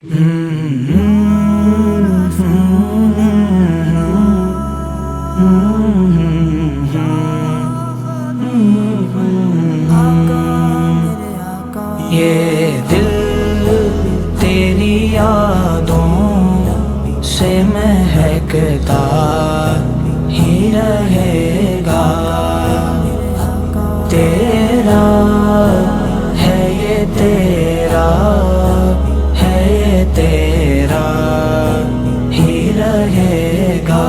یہ دل تیری یادوں سے مہکتا ہی رہے گا، تیرا ہے یہ تیرا ہے یہ تیرا ہی رہے گا،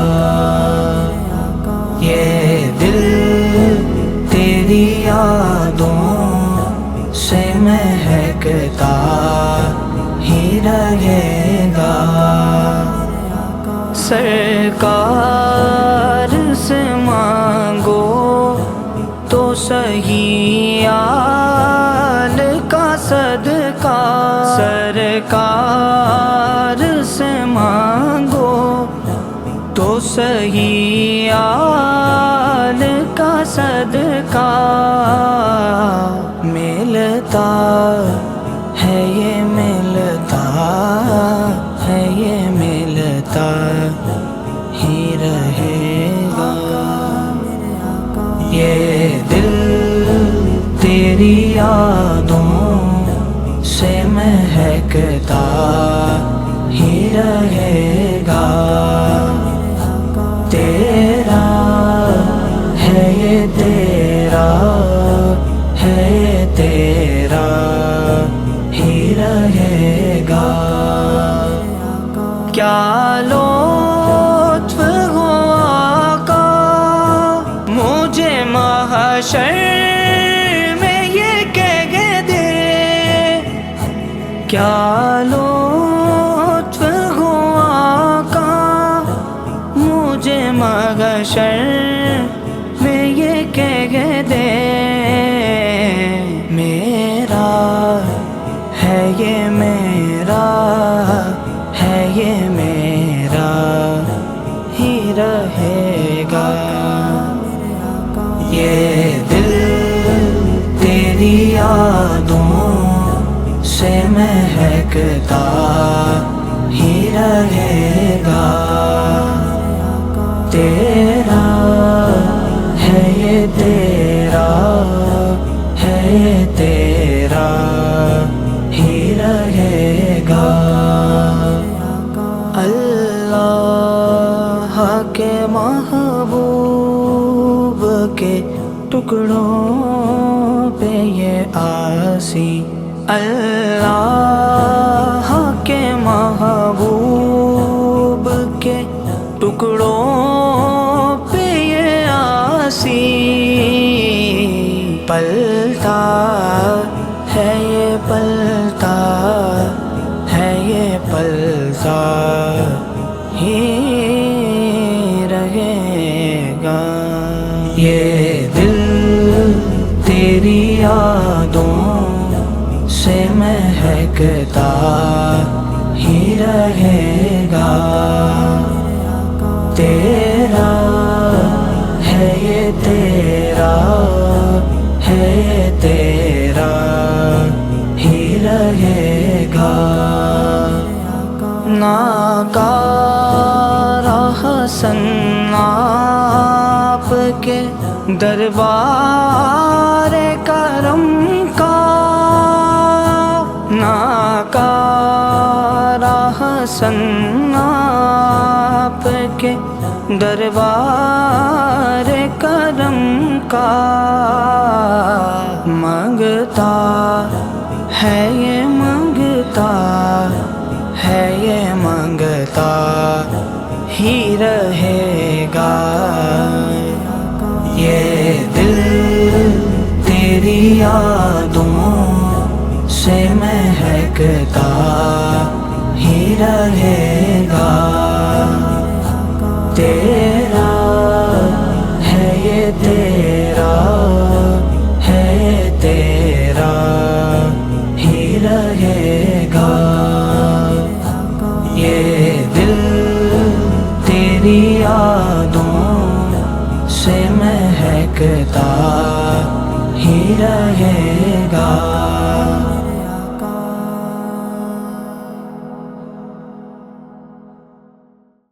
یہ دل تیری یادوں سے مہکتا ہی رہے گا، سرکار سے مانگو تو صحیح آل کا صدقہ، سرکار سے مانگو تو صحیح آل کا صدقہ، ملتا ہے یہ ملتا ہے یہ ملتا ہی رہے گا، یہ دل تیری یادوں سے مہکتا ہی رہے گا، تیرا ہے یہ تیرا ہے یہ تیرا ہی رہے گا، کیا لطف ہو آقا مجھے محشر میں یہ کہہ دے، کیا لطف ہو آقا مجھے محشر میں یہ کہہ دے، میرا ہے یہ میرا ہے یہ میرا ہی رہے گا، یہ دل تیری یادوں سے مہکتا ہی رہے گا، تیرا ہے یہ تیرا ہے یہ تیرا ہی رہے گا، اللہ کے محبوب کے ٹکڑوں پہ یہ آسی، اللہ کے محبوب کے ٹکڑوں پہ یہ آسی، پلتا ہے یہ پلتا ہے یہ پلتا ہی رہے گا، یہ دل تیری یادوں سے مہکتا ہی رہے گا، تیرا ہے یہ تیرا ہے یہ تیرا ہی رہے گا، ناکارہ حسن آپ کے دربار کرم کا، ناکارہ حسن آپ کے دربار کرم کا، منگتا ہے یہ منگتا ہے یہ منگتا ہی رہے گا، یہ دل تیری یادوں سے مہکتا ہی رہے